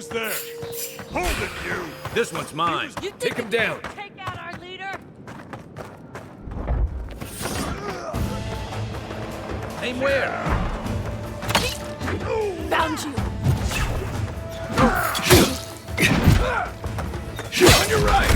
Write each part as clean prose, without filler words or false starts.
Who's there? Hold it, you! This one's mine. Take him down. Take out our leader. Aim where? Found you. On your right.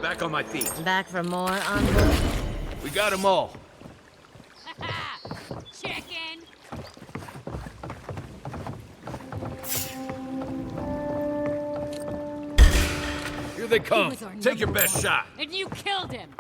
Back on my feet. Back for more on. We got them all. Chicken. Here they come. Take your best shot. And you killed him.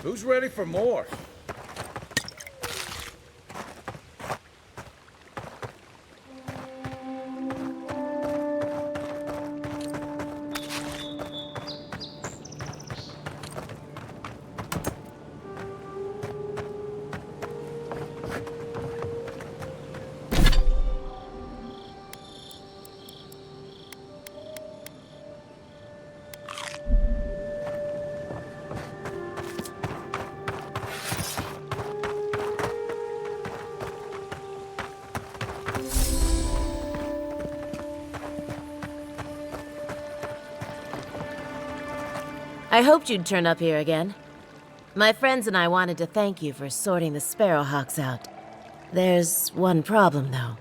Who's ready for more? I hoped you'd turn up here again. My friends and I wanted to thank you for sorting the Sparrowhawks out. There's one problem, though.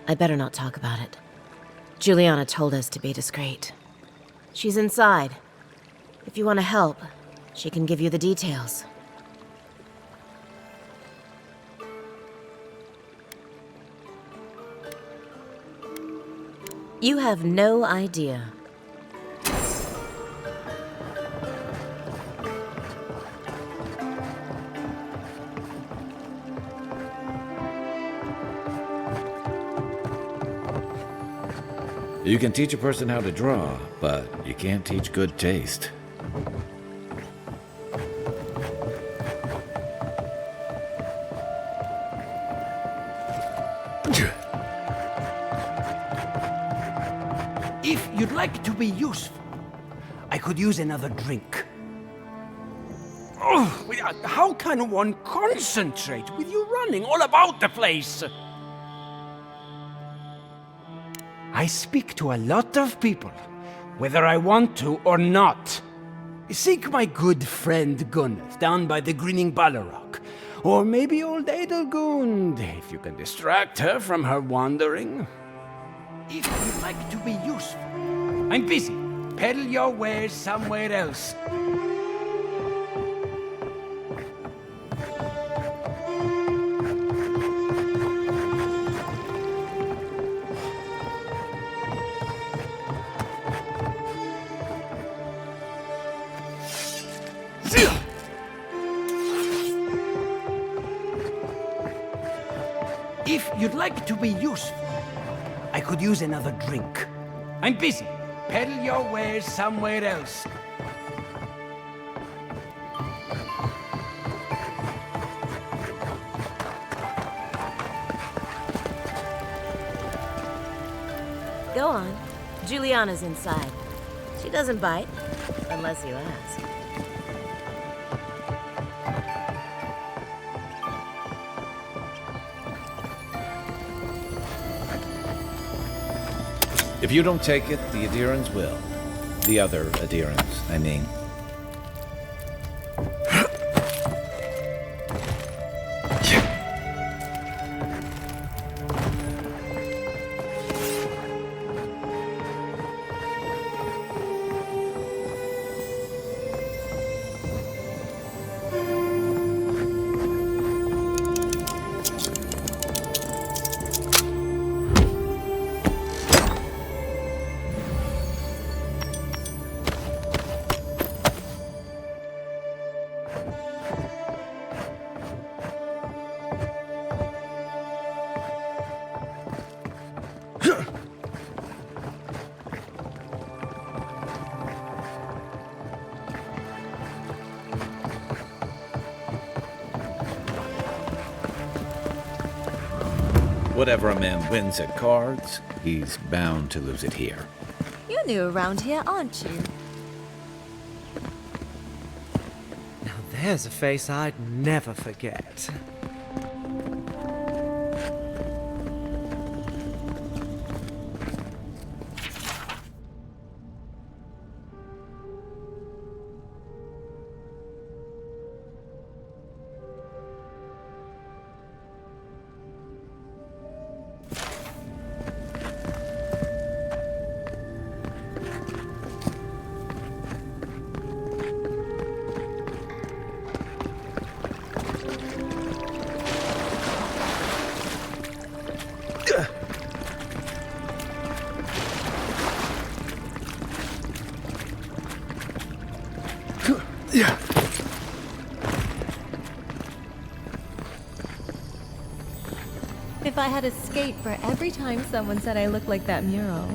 I better not talk about it. Juliana told us to be discreet. She's inside. If you want to help, she can give you the details. You have no idea. You can teach a person how to draw, but you can't teach good taste. If you'd like to be useful, I could use another drink. Oh, how can one concentrate with you running all about the place? I speak to a lot of people, whether I want to or not. Seek my good friend Gunneth down by the grinning Balrog. Or maybe old Edelgund, if you can distract her from her wandering. If you'd like to be useful, I'm busy. Peddle your wares somewhere else. If you'd like to be useful, I could use another drink. I'm busy. Peddle your wares somewhere else. Go on. Juliana's inside. She doesn't bite, unless you ask. If you don't take it, the adherents will. The other adherents, I mean. Whatever a man wins at cards, he's bound to lose it here. You're new around here, aren't you? Now there's a face I'd never forget. If I had a skate for every time someone said I looked like that mural.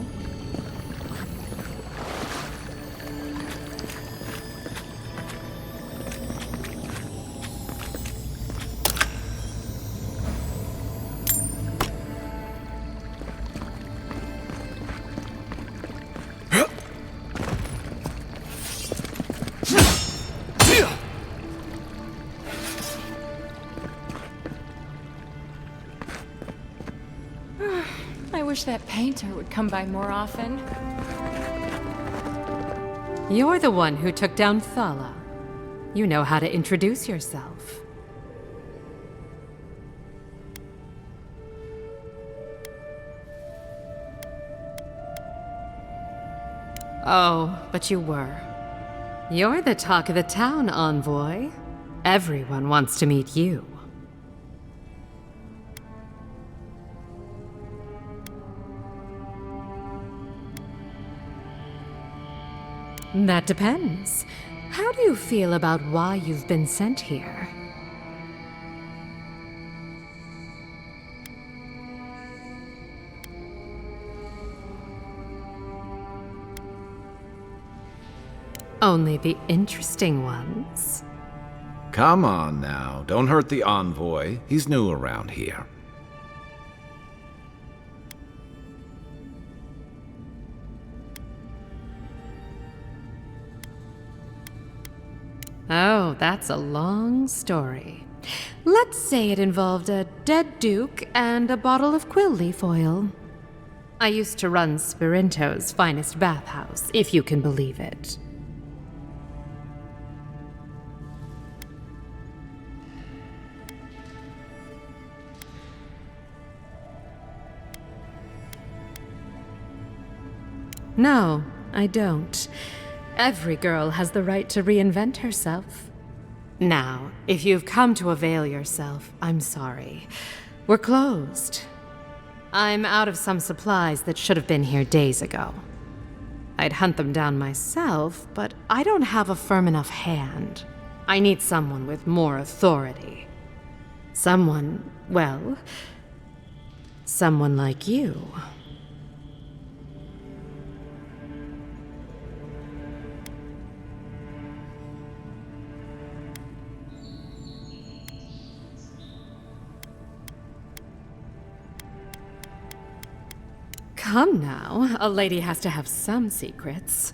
I wish that painter would come by more often. You're the one who took down Thala. You know how to introduce yourself. Oh, but you were. You're the talk of the town, envoy. Everyone wants to meet you. That depends. How do you feel about why you've been sent here? Only the interesting ones. Come on now, don't hurt the envoy. He's new around here. Oh, that's a long story. Let's say it involved a dead duke and a bottle of quill leaf oil. I used to run Sperinto's finest bathhouse, if you can believe it. No, I don't. Every girl has the right to reinvent herself. Now, if you've come to avail yourself, I'm sorry. We're closed. I'm out of some supplies that should have been here days ago. I'd hunt them down myself, but I don't have a firm enough hand. I need someone with more authority. Someone, well, someone like you. Come now, a lady has to have some secrets.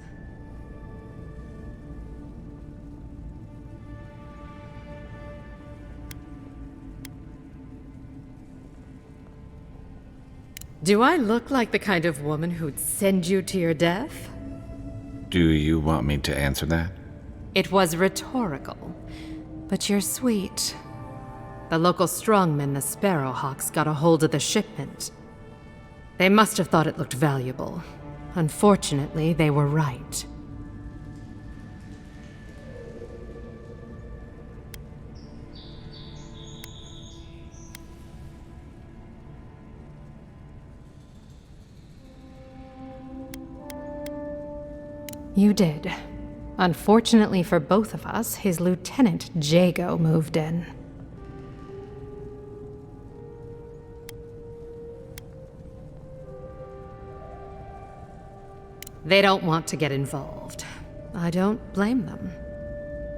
Do I look like the kind of woman who'd send you to your death? Do you want me to answer that? It was rhetorical, but you're sweet. The local strongmen, the Sparrowhawks, got a hold of the shipment. They must have thought it looked valuable. Unfortunately, they were right. You did. Unfortunately for both of us, his lieutenant, Jago, moved in. They don't want to get involved. I don't blame them.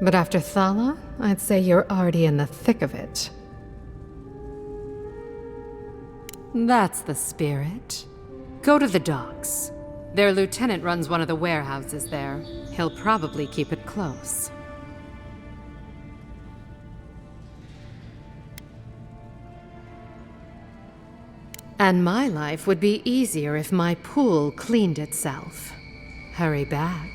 But after Thala, I'd say you're already in the thick of it. That's the spirit. Go to the docks. Their lieutenant runs one of the warehouses there. He'll probably keep it close. And my life would be easier if my pool cleaned itself. Hurry back.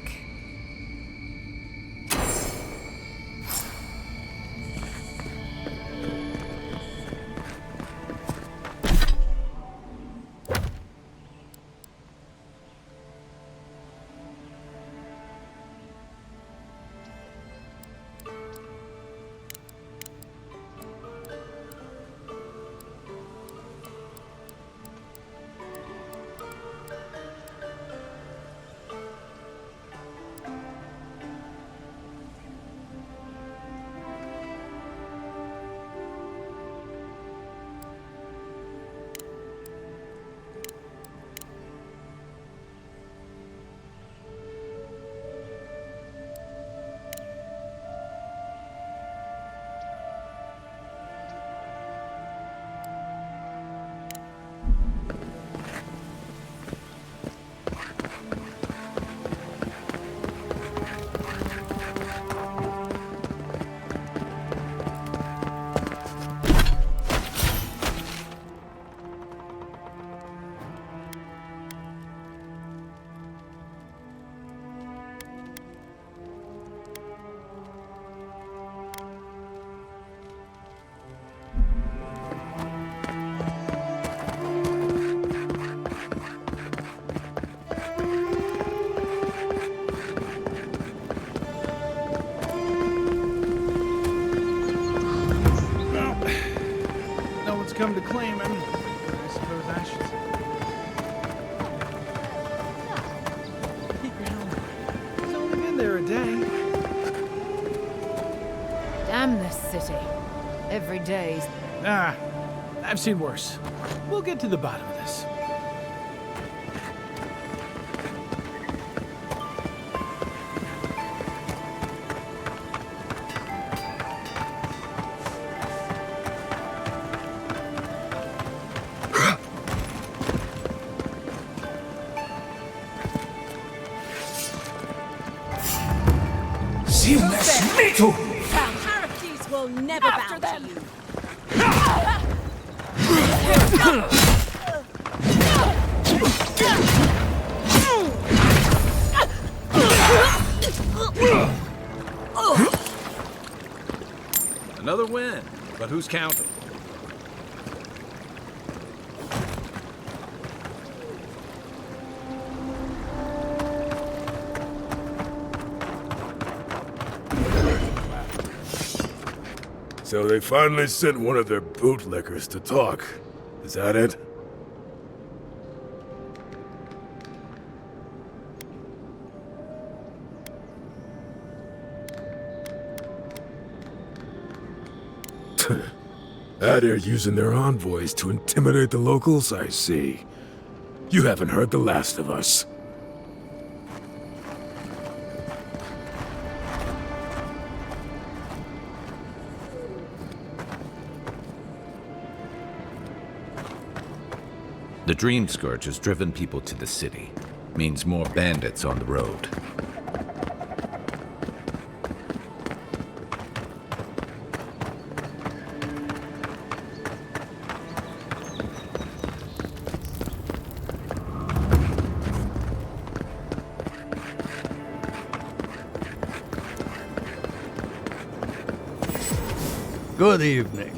Come to claim him, I suppose I should say. Keep your helmet. He's only been there a day. Damn this city. Every day's... Ah, I've seen worse. We'll get to the bottom of this. You mess me! Parakeets will never bow to you. Another win, but who's counting? So they finally sent one of their bootlickers to talk. Is that it? Out here using their envoys to intimidate the locals, I see. You haven't heard the last of us. The Dream Scourge has driven people to the city. Means more bandits on the road. Good evening.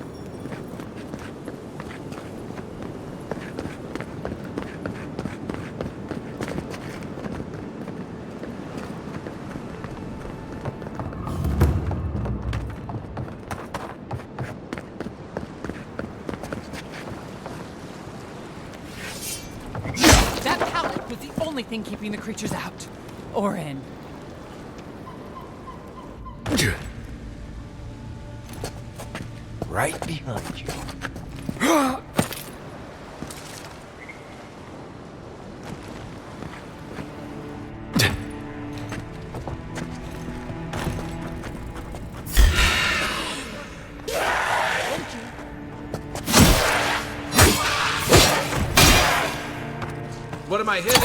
That pallet was the only thing keeping the creatures out. Or in. Right behind you. What am I hitting?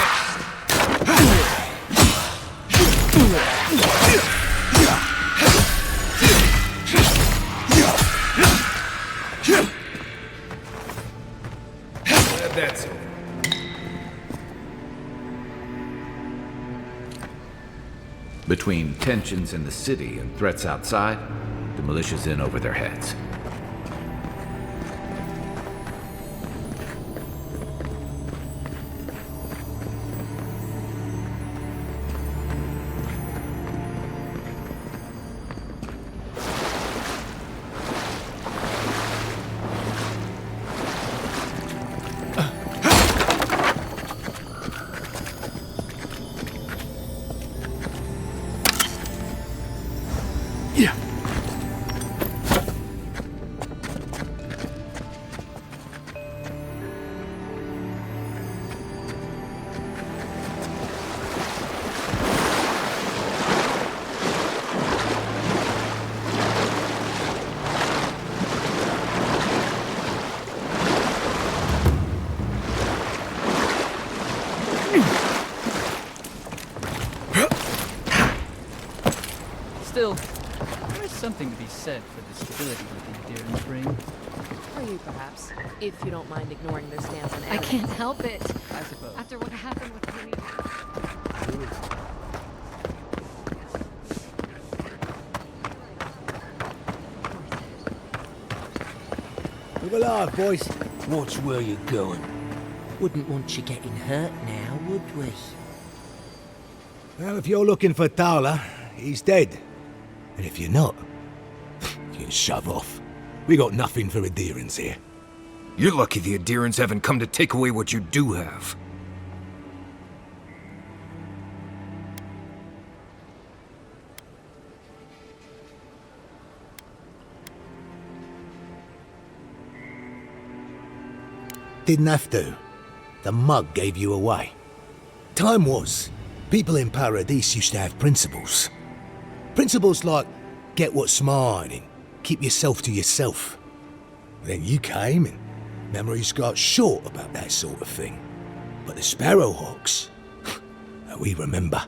That's it. Between tensions in the city and threats outside, the militia's in over their heads. Still, there is something to be said for the stability of the Endearing's ring. For you, perhaps, if you don't mind ignoring their stance on I evidence. can't help it. I suppose. After what happened with me. Move alive, boys. Watch where you're going. Wouldn't want you getting hurt now, would we? Well, if you're looking for Towler, he's dead. And if you're not, you can shove off. We got nothing for adherents here. You're lucky the adherents haven't come to take away what you do have. Didn't have to. The mug gave you away. Time was, people in Paradise used to have principles. Principles like, get what's mine and keep yourself to yourself. Then you came and memories got short about that sort of thing. But the Sparrowhawks, we remember.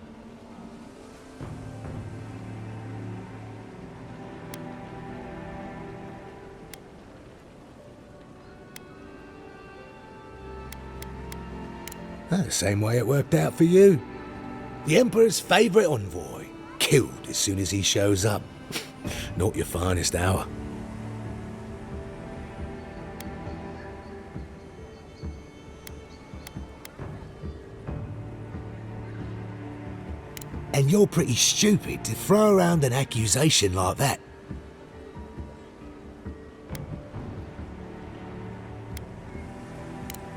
The same way it worked out for you. The Emperor's favourite envoy, killed as soon as he shows up. Not your finest hour. And you're pretty stupid to throw around an accusation like that.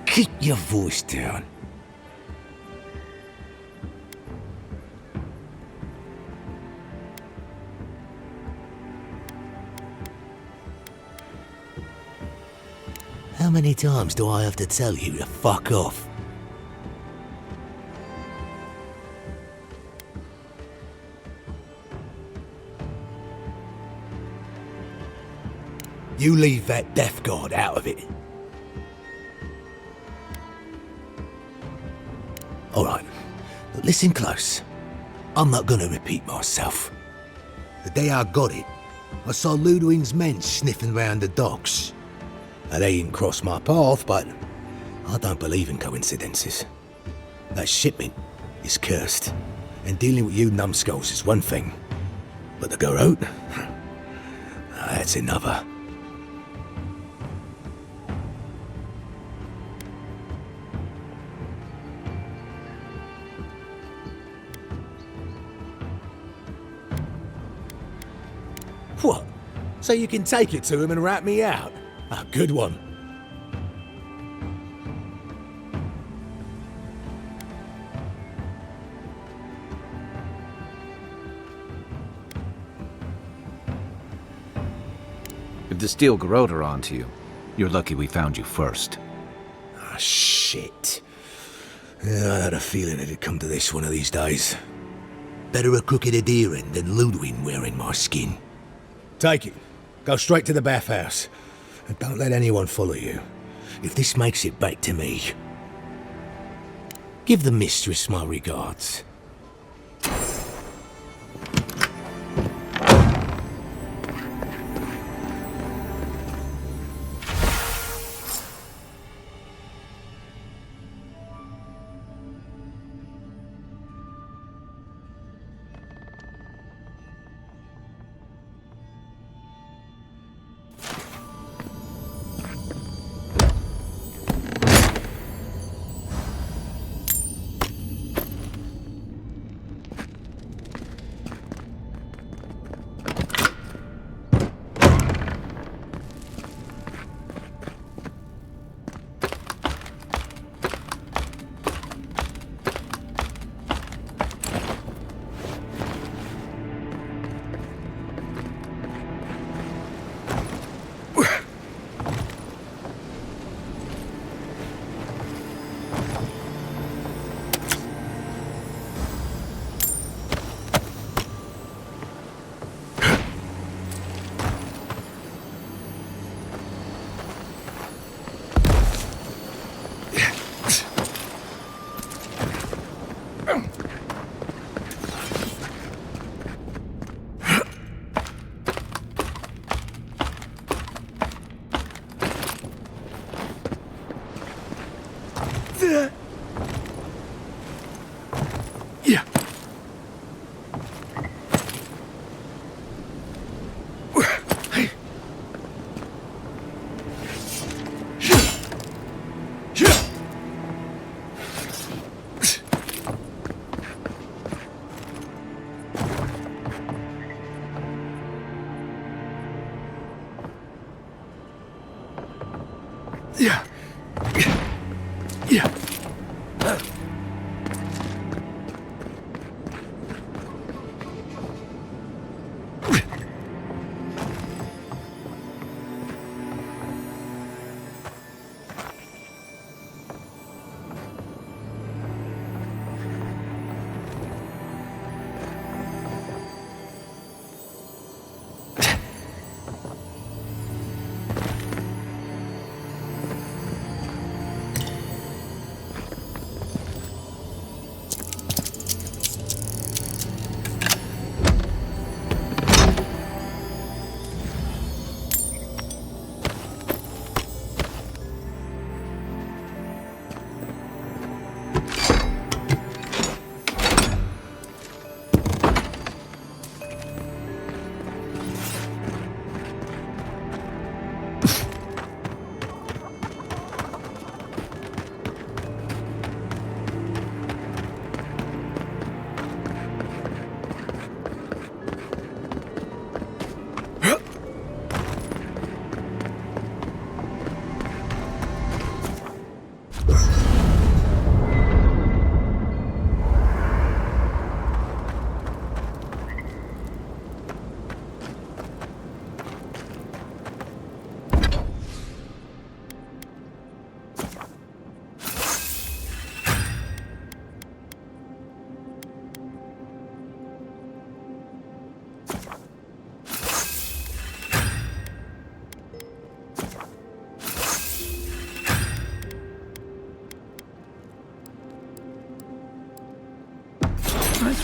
Keep your voice down. How many times do I have to tell you to fuck off? You leave that death guard out of it. Alright, but listen close. I'm not gonna repeat myself. The day I got it, I saw Ludwig's men sniffing round the docks. Now, they didn't cross my path, but I don't believe in coincidences. That shipment is cursed, and dealing with you numbskulls is one thing. But to go out, that's another. What? So you can take it to him and rat me out? A good one. If the steel garrote are onto you, you're lucky we found you first. Ah, shit. Yeah, I had a feeling it'd come to this one of these days. Better a crooked adherent than Ludwig wearing my skin. Take it. Go straight to the bathhouse. And don't let anyone follow you. If this makes it back to me, give the mistress my regards.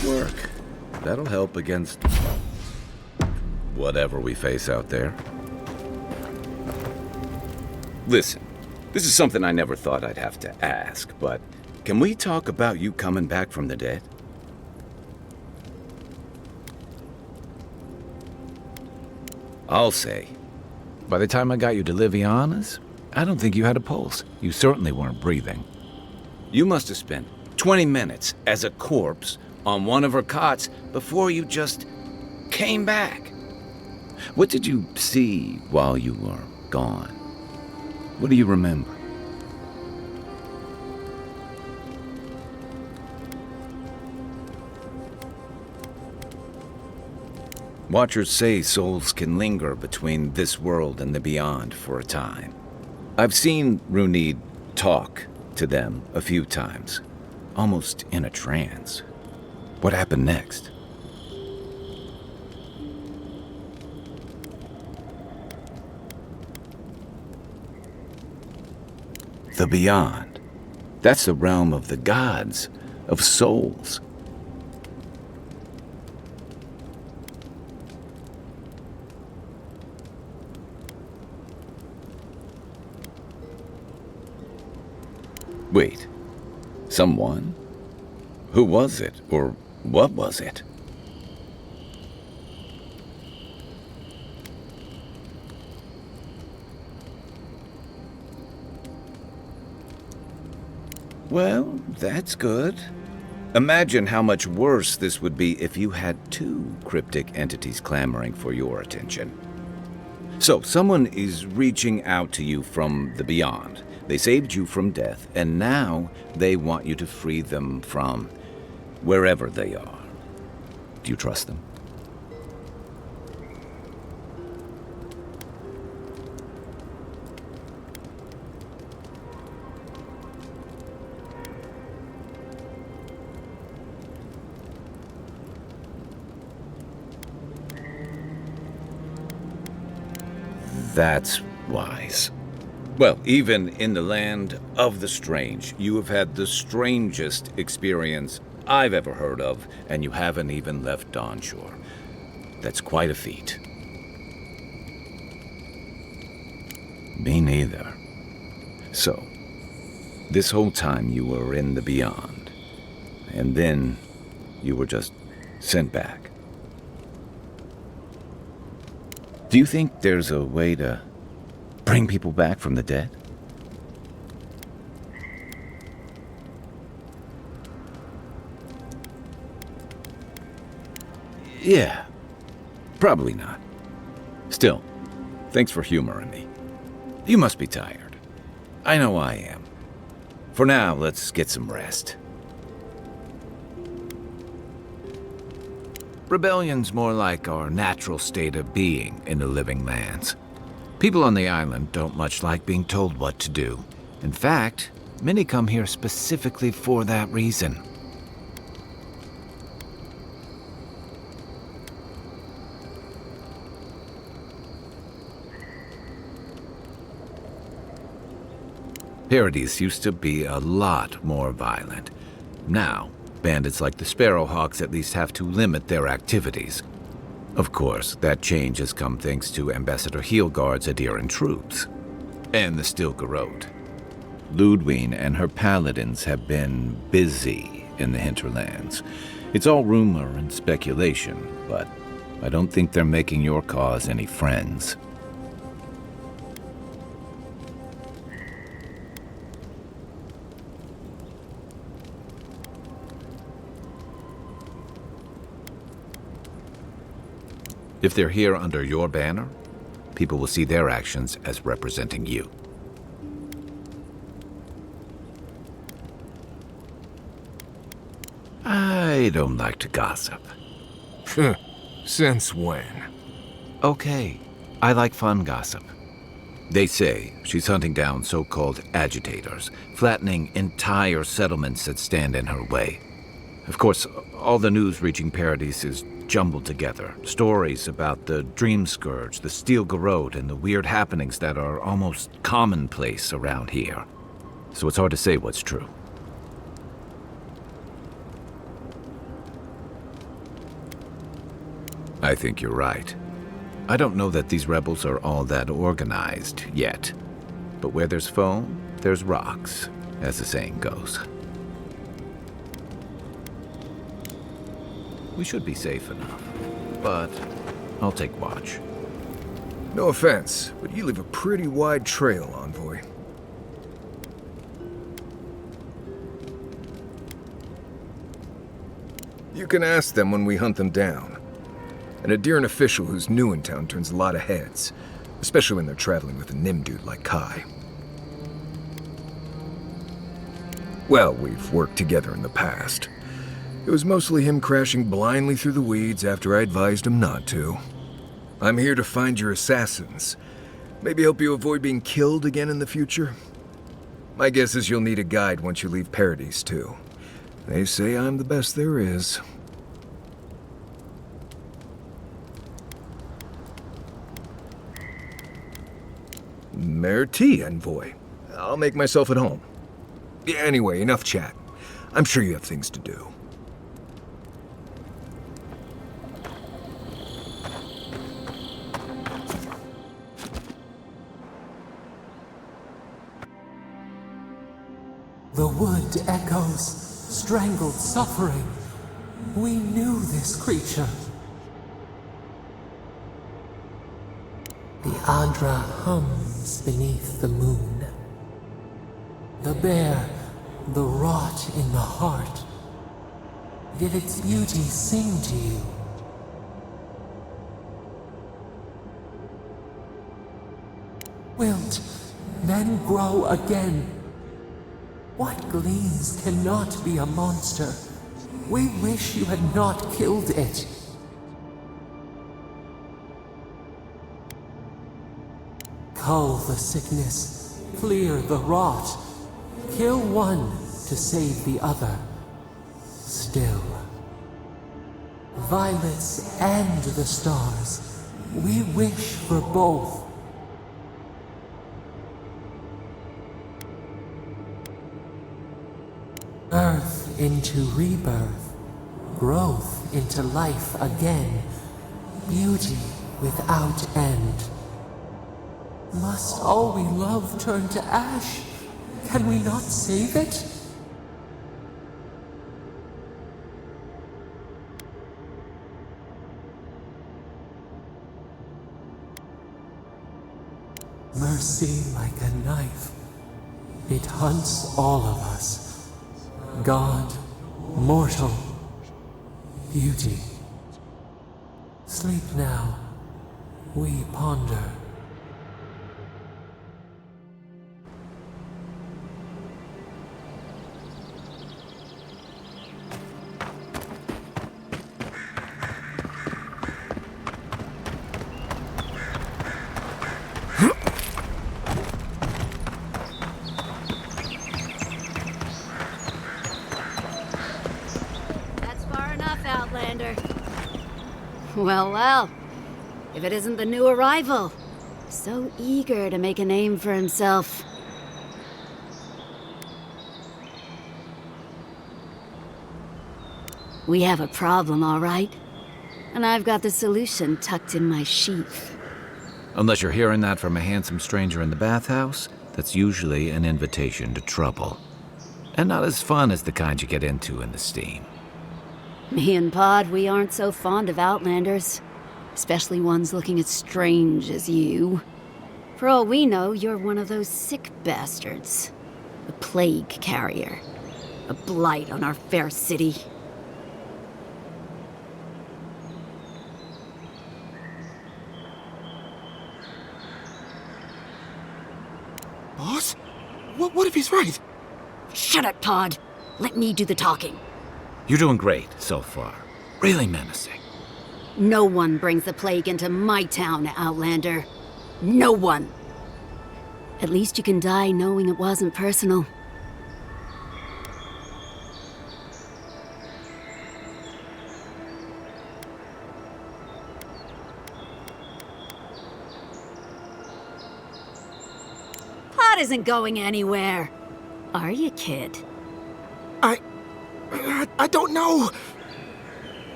Nice work. That'll help against whatever we face out there. Listen, this is something I never thought I'd have to ask, but can we talk about you coming back from the dead? I'll say, by the time I got you to Liviana's, I don't think you had a pulse. You certainly weren't breathing. You must have spent 20 minutes as a corpse on one of her cots before you just came back. What did you see while you were gone? What do you remember? Watchers say souls can linger between this world and the beyond for a time. I've seen Runid talk to them a few times, almost in a trance. What happened next? The beyond. That's the realm of the gods, of souls. Wait, someone? Who was it, or what was it? Well, that's good. Imagine how much worse this would be if you had two cryptic entities clamoring for your attention. So, someone is reaching out to you from the beyond. They saved you from death, and now they want you to free them from wherever they are. Do you trust them? That's wise. Well, even in the land of the strange, you have had the strangest experience I've ever heard of, and you haven't even left Dawnshore. That's quite a feat. Me neither. So, this whole time you were in the beyond, and then you were just sent back. Do you think there's a way to bring people back from the dead? Yeah, probably not. Still, thanks for humoring me. You must be tired. I know I am. For now, let's get some rest. Rebellion's more like our natural state of being in the living lands. People on the island don't much like being told what to do. In fact, many come here specifically for that reason. Paradise used to be a lot more violent. Now, bandits like the Sparrowhawks at least have to limit their activities. Of course, that change has come thanks to Ambassador Heelguard's Adiran troops. And the Stilgarrote. Ludwine and her paladins have been busy in the hinterlands. It's all rumor and speculation, but I don't think they're making your cause any friends. If they're here under your banner, people will see their actions as representing you. I don't like to gossip. Since when? Okay, I like fun gossip. They say she's hunting down so-called agitators, flattening entire settlements that stand in her way. Of course, all the news reaching Paradise is jumbled together. Stories about the Dream Scourge, the Stilgarrote, and the weird happenings that are almost commonplace around here. So it's hard to say what's true. I think you're right. I don't know that these rebels are all that organized yet. But where there's foam, there's rocks, as the saying goes. We should be safe enough, but I'll take watch. No offense, but you leave a pretty wide trail, Envoy. You can ask them when we hunt them down. An Adherent official who's new in town turns a lot of heads, especially when they're traveling with a Nim dude like Kai. Well, we've worked together in the past. It was mostly him crashing blindly through the weeds after I advised him not to. I'm here to find your assassins. Maybe help you avoid being killed again in the future. My guess is you'll need a guide once you leave Paradise, too. They say I'm the best there is. Merci, Envoy. I'll make myself at home. Anyway, enough chat. I'm sure you have things to do. The wood echoes, strangled suffering. We knew this creature. The Adra hums beneath the moon. The bear, the rot in the heart. Did its beauty sing to you? Wilt, then grow again. What gleams cannot be a monster? We wish you had not killed it. Cull the sickness, clear the rot. Kill one to save the other. Still. Violets and the stars. We wish for both. Earth into rebirth. Growth into life again. Beauty without end. Must all we love turn to ash? Can we not save it? Mercy like a knife. It hunts all of us. God, mortal, beauty. Sleep now. We ponder. Well, well. If it isn't the new arrival. So eager to make a name for himself. We have a problem, all right? And I've got the solution tucked in my sheath. Unless you're hearing that from a handsome stranger in the bathhouse, that's usually an invitation to trouble. And not as fun as the kind you get into in the steam. Me and Pod, we aren't so fond of Outlanders. Especially ones looking as strange as you. For all we know, you're one of those sick bastards. A plague carrier. A blight on our fair city. Boss? What if he's right? Shut it, Pod. Let me do the talking. You're doing great so far. Really menacing. No one brings the plague into my town, Outlander. No one. At least you can die knowing it wasn't personal. Pod isn't going anywhere. Are you, kid? I don't know.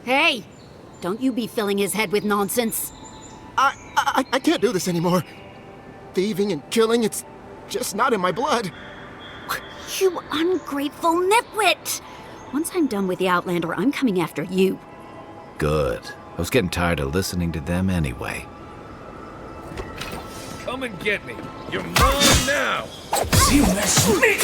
Hey! Don't you be filling his head with nonsense. I can't do this anymore. Thieving and killing, it's just not in my blood. You ungrateful nitwit! Once I'm done with the Outlander, I'm coming after you. Good. I was getting tired of listening to them anyway. Come and get me. You're mine now. You mess with me.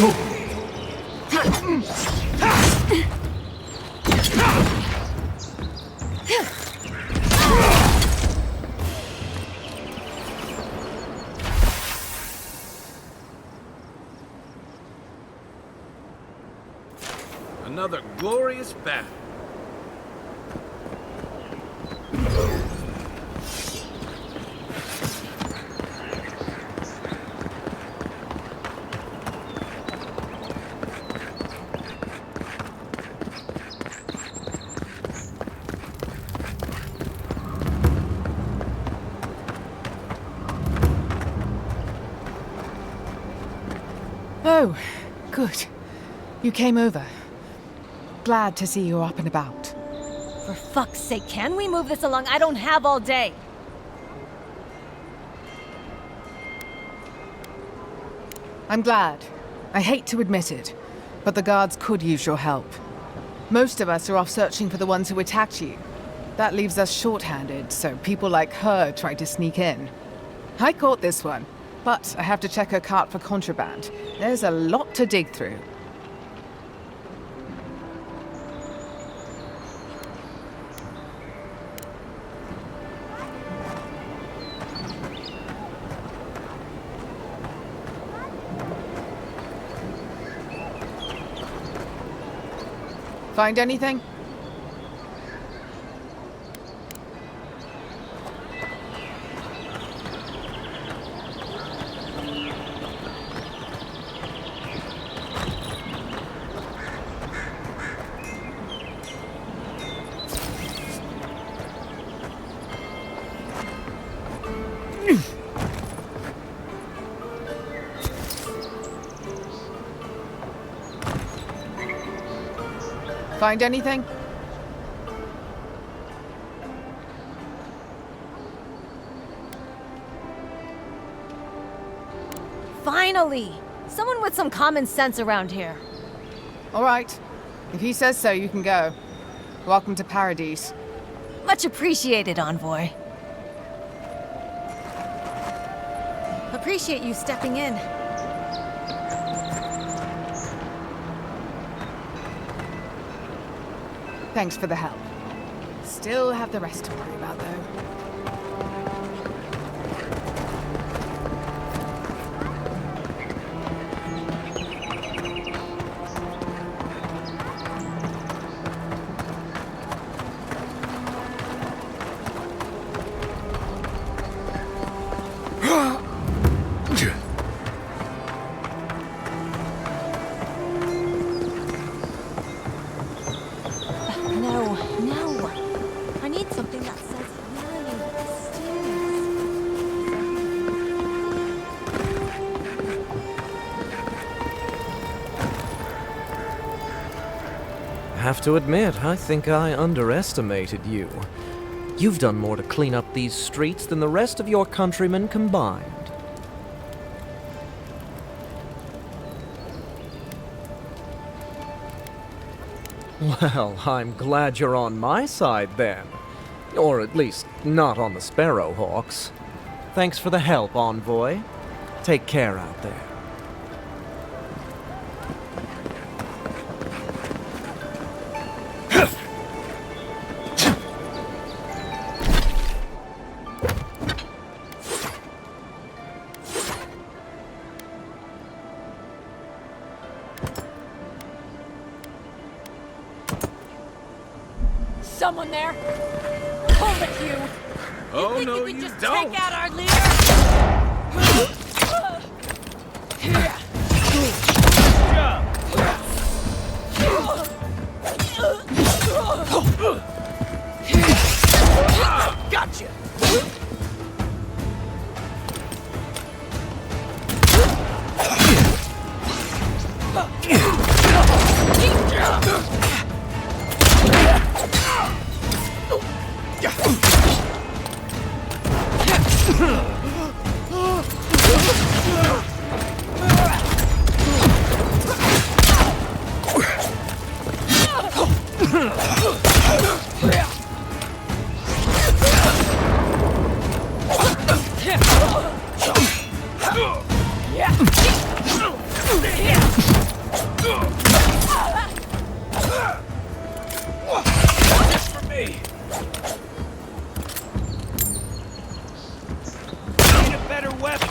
Another glorious battle. Oh, good. You came over. Glad to see you up and about. For fuck's sake, can we move this along? I don't have all day. I'm glad. I hate to admit it, but the guards could use your help. Most of us are off searching for the ones who attacked you. That leaves us short-handed, so people like her try to sneak in. I caught this one, but I have to check her cart for contraband. There's a lot to dig through. Find anything? Find anything? Finally! Someone with some common sense around here. All right. If he says so, you can go. Welcome to Paradise. Much appreciated, Envoy. Appreciate you stepping in. Thanks for the help. Still have the rest to worry about, though. Have to admit, I think I underestimated you. You've done more to clean up these streets than the rest of your countrymen combined. Well, I'm glad you're on my side then. Or at least, not on the Sparrowhawks. Thanks for the help, Envoy. Take care out there. Someone there? Hold it, you! Oh, think no, you can you just don't! Take out our leader? Gotcha! This for me. Need a better weapon.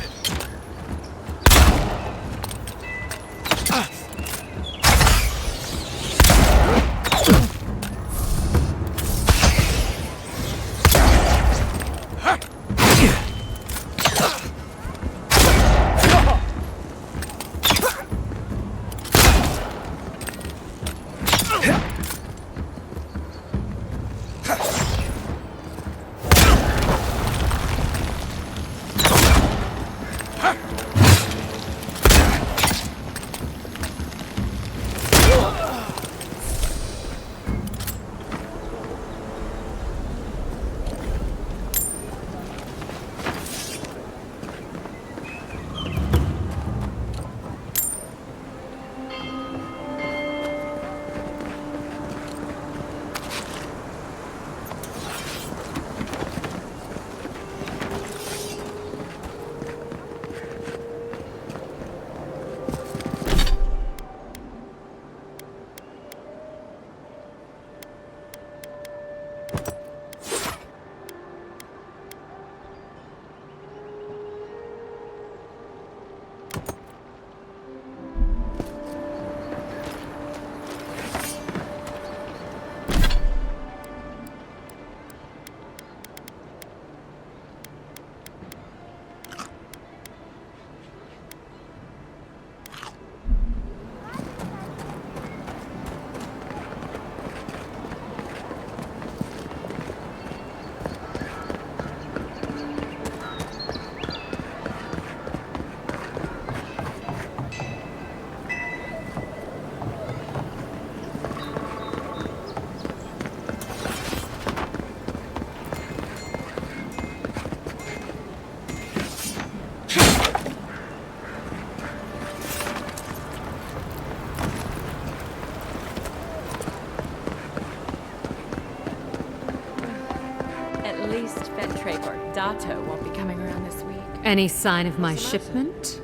Dato won't be coming around this week. Any sign of my shipment?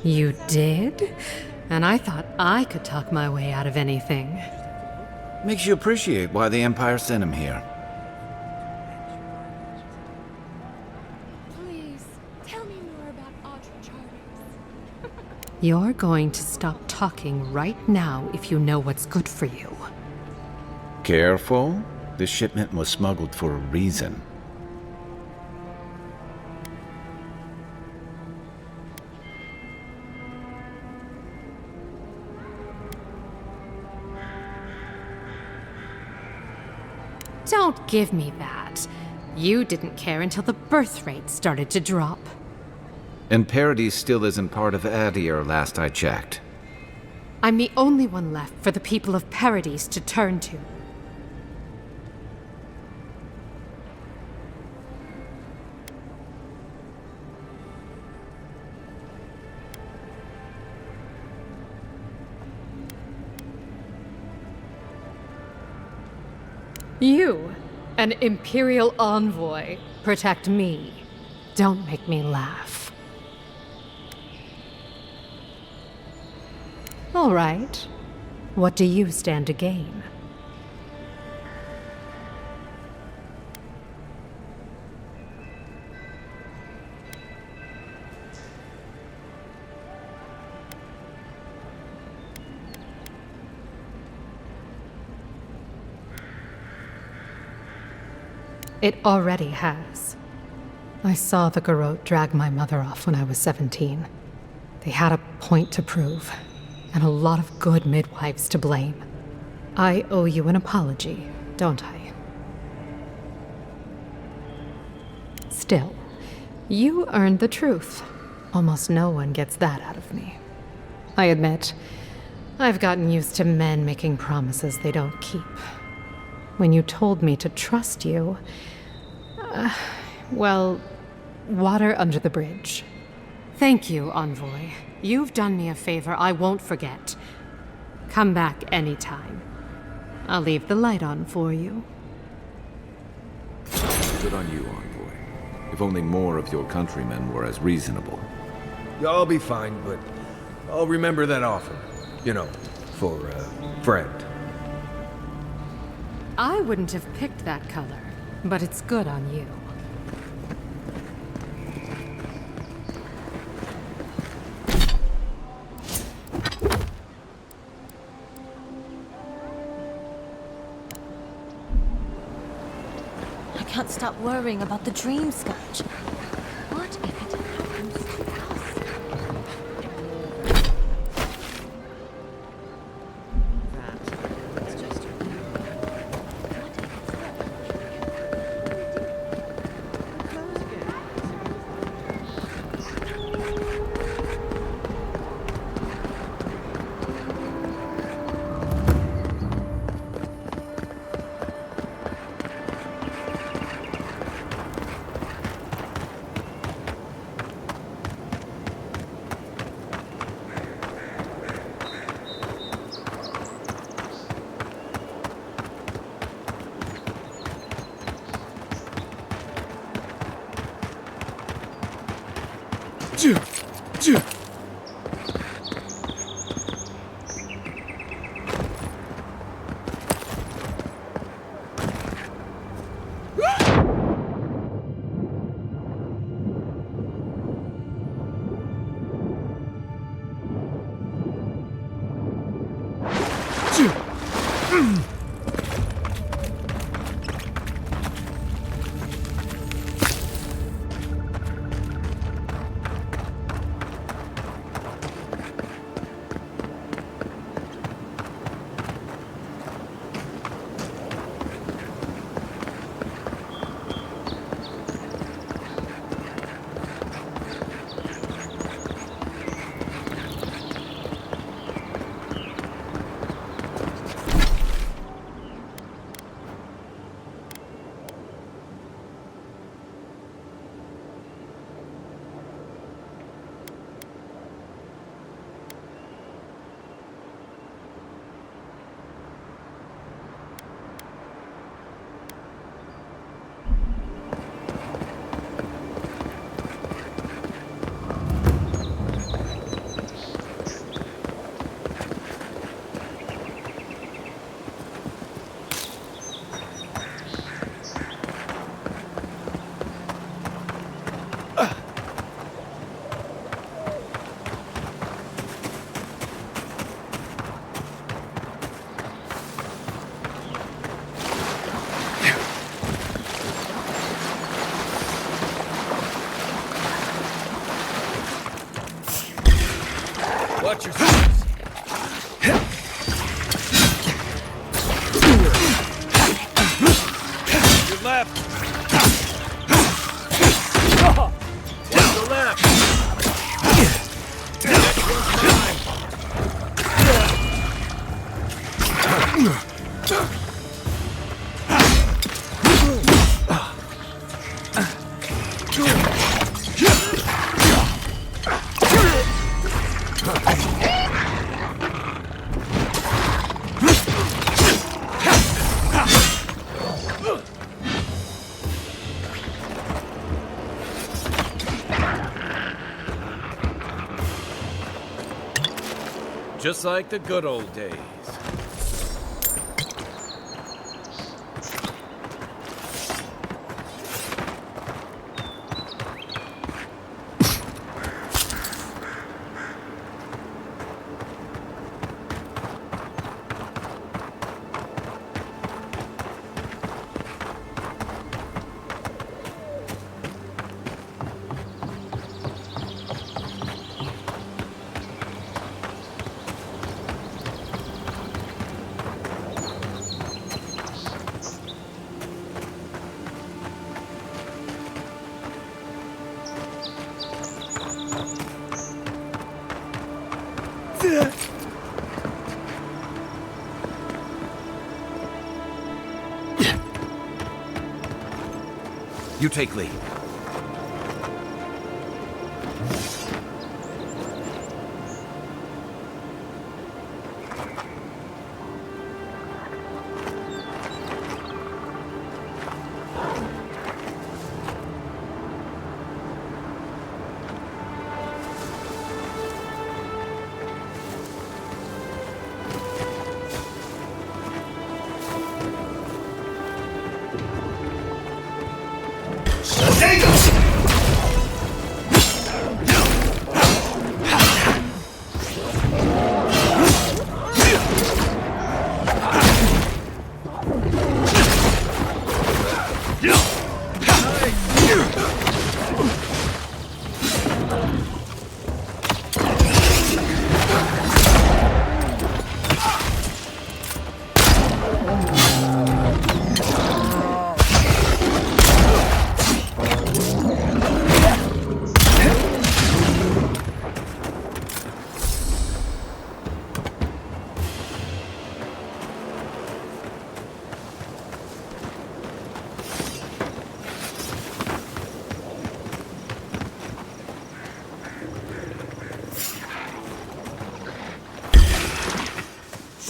You did? And I thought I could talk my way out of anything. Makes you appreciate why the Empire sent him here. Please, tell me more about Audrey Charters. You're going to stop talking right now if you know what's good for you. Careful. This shipment was smuggled for a reason. Don't give me that. You didn't care until the birth rate started to drop. And Paradis still isn't part of Adir, last I checked. I'm the only one left for the people of Paradis to turn to. You, an Imperial envoy, protect me. Don't make me laugh. All right. What do you stand to gain? It already has. I saw the Garrote drag my mother off when I was 17. They had a point to prove, and a lot of good midwives to blame. I owe you an apology, don't I? Still, you earned the truth. Almost no one gets that out of me. I admit, I've gotten used to men making promises they don't keep. When you told me to trust you, well, water under the bridge. Thank you, Envoy. You've done me a favor I won't forget. Come back anytime. I'll leave the light on for you. Good on you, Envoy. If only more of your countrymen were as reasonable. I'll be fine, but I'll remember that offer. You know, for a friend. I wouldn't have picked that color, but it's good on you. I can't stop worrying about the dream sketch. What if it happens to us? Watch yourselves. Your left. Watch the left. Next one's mine. Just like the good old days. You take lead.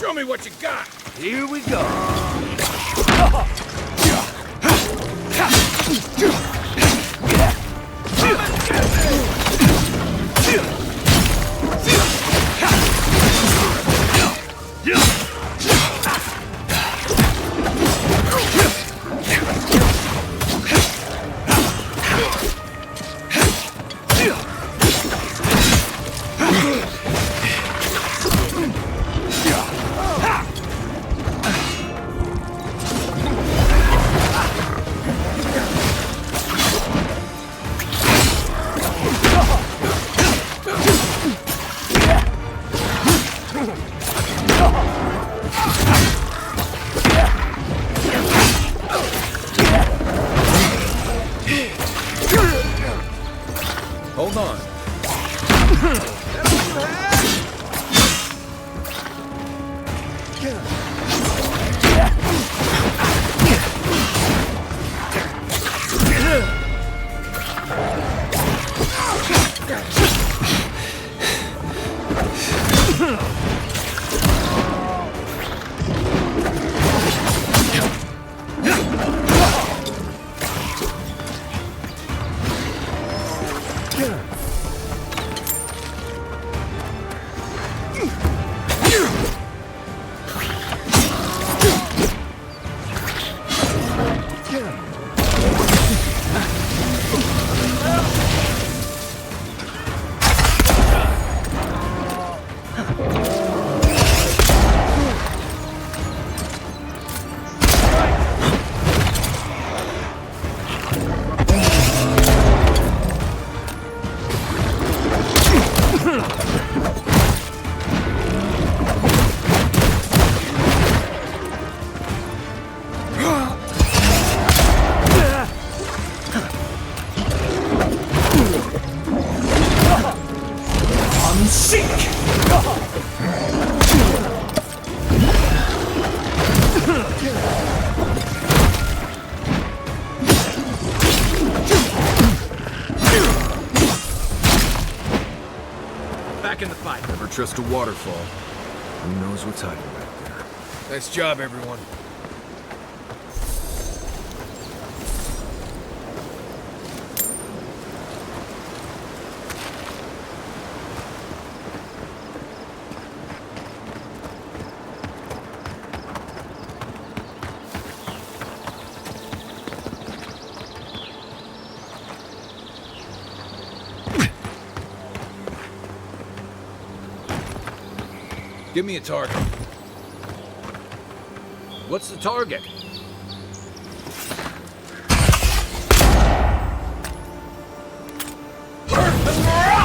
Show me what you got. Here we go. Hold on. Back in the fight. Never trust a waterfall. Who knows what's hiding back there? Nice job, everyone. Give me a target. What's the target? Perfect!